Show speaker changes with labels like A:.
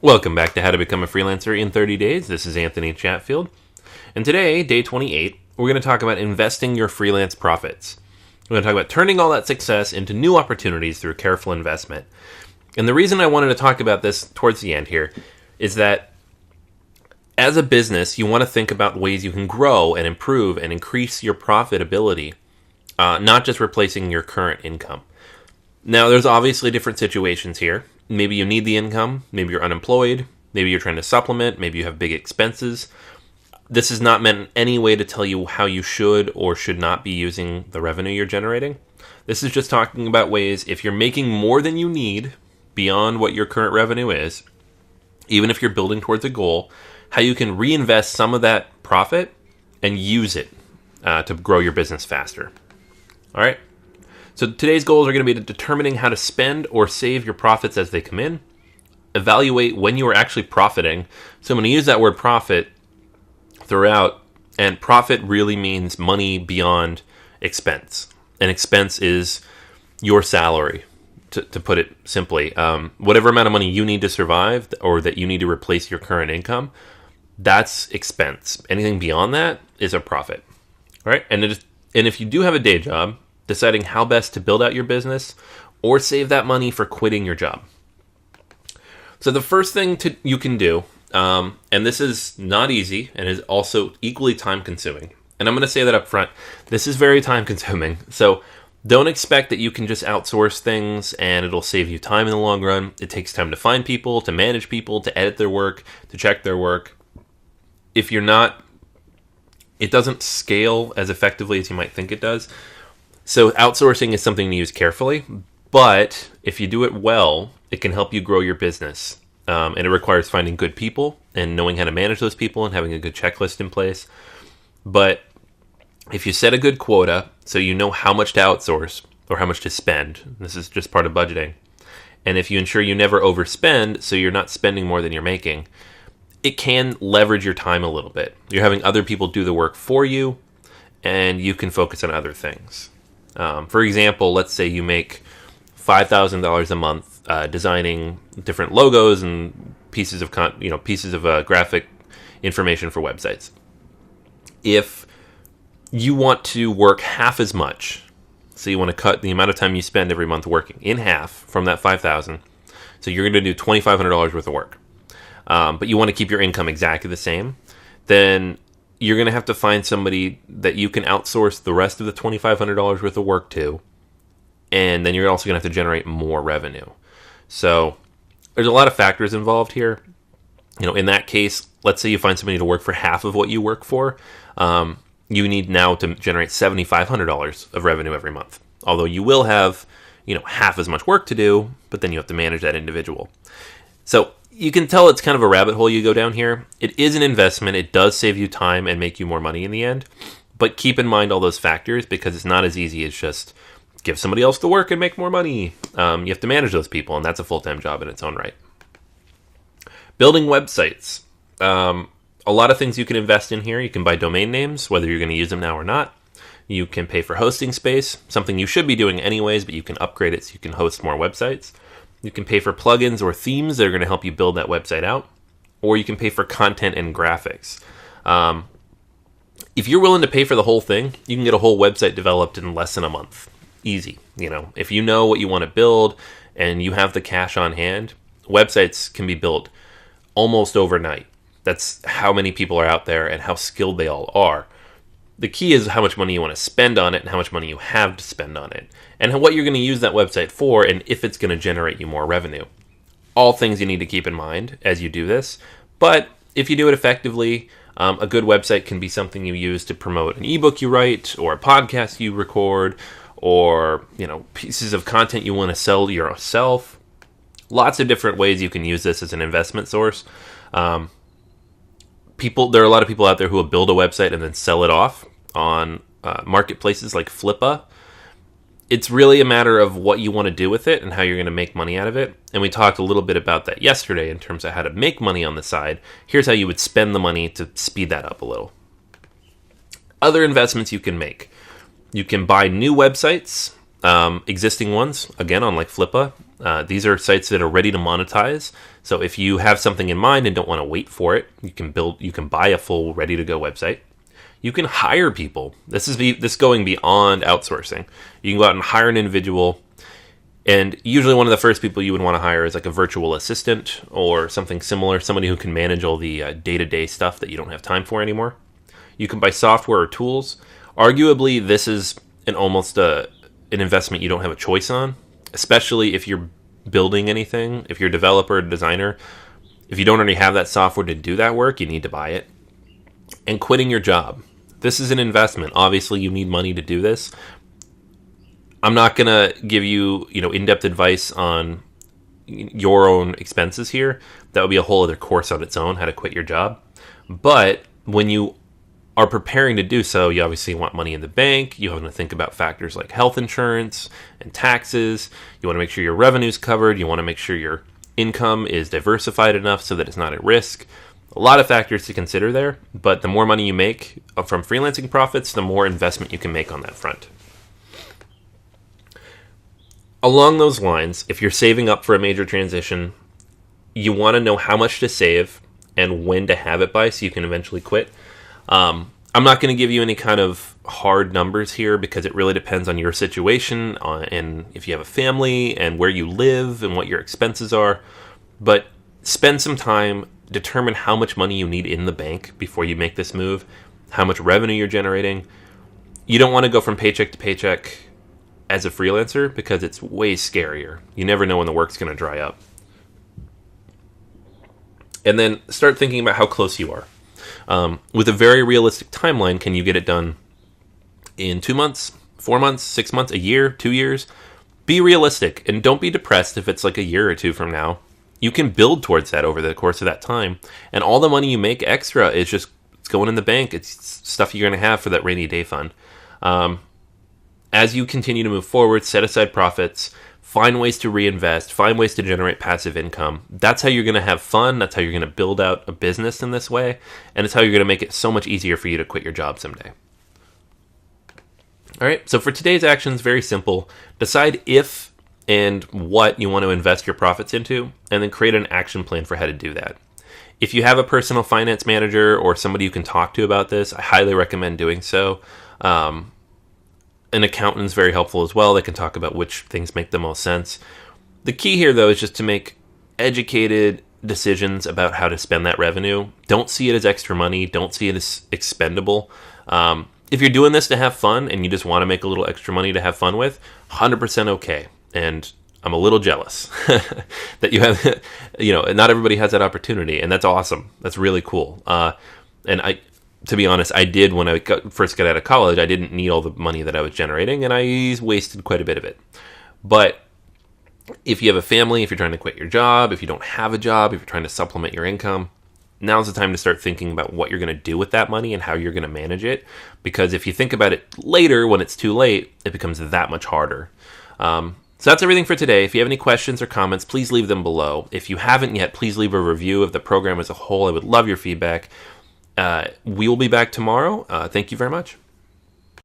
A: Welcome back to How to Become a Freelancer in 30 Days. This is Anthony Chatfield. And today, day 28, we're going to talk about investing your freelance profits. We're going to talk about turning all that success into new opportunities through careful investment. And the reason I wanted to talk about this towards the end here is that as a business, you want to think about ways you can grow and improve and increase your profitability, not just replacing your current income. Now, there's obviously different situations here. Maybe you need the income, maybe you're unemployed, maybe you're trying to supplement, maybe you have big expenses. This is not meant in any way to tell you how you should or should not be using the revenue you're generating. This is just talking about ways if you're making more than you need beyond what your current revenue is, even if you're building towards a goal, how you can reinvest some of that profit and use it to grow your business faster. All right. So today's goals are going to be determining how to spend or save your profits as they come in, evaluate when you are actually profiting. So I'm going to use that word profit throughout, and profit really means money beyond expense. And expense is your salary, to put it simply. Whatever amount of money you need to survive or that you need to replace your current income, that's expense. Anything beyond that is a profit. All right? And if you do have a day job, deciding how best to build out your business or save that money for quitting your job. So the first thing you can do, and this is not easy and is also equally time consuming. And I'm going to say that up front. This is very time consuming. So don't expect that you can just outsource things and it'll save you time in the long run. It takes time to find people, to manage people, to edit their work, to check their work. If you're not, it doesn't scale as effectively as you might think it does. So outsourcing is something to use carefully, but if you do it well, it can help you grow your business. And it requires finding good people and knowing how to manage those people and having a good checklist in place. But if you set a good quota, so you know how much to outsource or how much to spend, this is just part of budgeting. And if you ensure you never overspend, so you're not spending more than you're making, it can leverage your time a little bit. You're having other people do the work for you, and you can focus on other things. For example, let's say you make $5,000 a month designing different logos and pieces of graphic information for websites. If you want to work half as much, so you want to cut the amount of time you spend every month working in half from that $5,000, so you're going to do $2,500 worth of work, but you want to keep your income exactly the same, then you're going to have to find somebody that you can outsource the rest of the $2,500 worth of work to, and then you're also going to have to generate more revenue. So there's a lot of factors involved here. In that case, let's say you find somebody to work for half of what you work for. You need now to generate $7,500 of revenue every month. Although you will have, half as much work to do, but then you have to manage that individual. So you can tell it's kind of a rabbit hole you go down here. It is an investment. It does save you time and make you more money in the end. But keep in mind all those factors because it's not as easy as just give somebody else the work and make more money. You have to manage those people, and that's a full-time job in its own right. Building websites. A lot of things you can invest in here. You can buy domain names, whether you're going to use them now or not. You can pay for hosting space, something you should be doing anyways, but you can upgrade it so you can host more websites. You can pay for plugins or themes that are going to help you build that website out. Or you can pay for content and graphics. If you're willing to pay for the whole thing, you can get a whole website developed in less than a month. Easy. If you know what you want to build and you have the cash on hand, websites can be built almost overnight. That's how many people are out there and how skilled they all are. The key is how much money you want to spend on it and how much money you have to spend on it. And what you're going to use that website for and if it's going to generate you more revenue. All things you need to keep in mind as you do this. But if you do it effectively, a good website can be something you use to promote an ebook you write or a podcast you record or pieces of content you want to sell yourself. Lots of different ways you can use this as an investment source. There are a lot of people out there who will build a website and then sell it off on marketplaces like Flippa. It's really a matter of what you want to do with it and how you're going to make money out of it. And we talked a little bit about that yesterday in terms of how to make money on the side. Here's how you would spend the money to speed that up a little. Other investments you can make. You can buy new websites, existing ones, again on like Flippa, These are sites that are ready to monetize. So if you have something in mind and don't want to wait for it, you can buy a full ready to go website. You can hire people. This is going beyond outsourcing. You can go out and hire an individual, and usually one of the first people you would want to hire is like a virtual assistant or something similar, somebody who can manage all the day-to-day stuff that you don't have time for anymore. You can buy software or tools. Arguably, this is almost an investment you don't have a choice on, especially if you're building anything. If you're a developer or designer, if you don't already have that software to do that work, you need to buy it. And quitting your job. This is an investment. Obviously, you need money to do this. I'm not going to give you, in-depth advice on your own expenses here. That would be a whole other course on its own, how to quit your job. But when you are preparing to do so, you obviously want money in the bank. You want to think about factors like health insurance and taxes. You want to make sure your revenue's covered. You want to make sure your income is diversified enough so that it's not at risk. A lot of factors to consider there, but the more money you make from freelancing profits, the more investment you can make on that front. Along those lines, if you're saving up for a major transition, you want to know how much to save and when to have it by so you can eventually quit. I'm not going to give you any kind of hard numbers here because it really depends on your situation and if you have a family and where you live and what your expenses are. But spend some time, determine how much money you need in the bank before you make this move, how much revenue you're generating. You don't want to go from paycheck to paycheck as a freelancer because it's way scarier. You never know when the work's going to dry up. And then start thinking about how close you are. With a very realistic timeline, can you get it done in 2 months, 4 months, 6 months, a year, 2 years? Be realistic and don't be depressed if it's like a year or two from now. You can build towards that over the course of that time. And all the money you make extra is it's going in the bank. It's stuff you're going to have for that rainy day fund. As you continue to move forward, set aside profits, find ways to reinvest, find ways to generate passive income. That's how you're going to have fun. That's how you're going to build out a business in this way. And it's how you're going to make it so much easier for you to quit your job someday. All right, so for today's actions, very simple. Decide if and what you want to invest your profits into, and then create an action plan for how to do that. If you have a personal finance manager or somebody you can talk to about this, I highly recommend doing so. An accountant is very helpful as well. They can talk about which things make the most sense. The key here, though, is just to make educated decisions about how to spend that revenue. Don't see it as extra money. Don't see it as expendable. If you're doing this to have fun and you just want to make a little extra money to have fun with, 100% okay. And I'm a little jealous that you have, not everybody has that opportunity, and that's awesome. That's really cool. To be honest, I did when I first got out of college. I didn't need all the money that I was generating, and I wasted quite a bit of it. But if you have a family, if you're trying to quit your job, if you don't have a job, if you're trying to supplement your income, now's the time to start thinking about what you're going to do with that money and how you're going to manage it. Because if you think about it later, when it's too late, it becomes that much harder. So that's everything for today. If you have any questions or comments, please leave them below. If you haven't yet, please leave a review of the program as a whole. I would love your feedback. We will be back tomorrow. Thank you very much.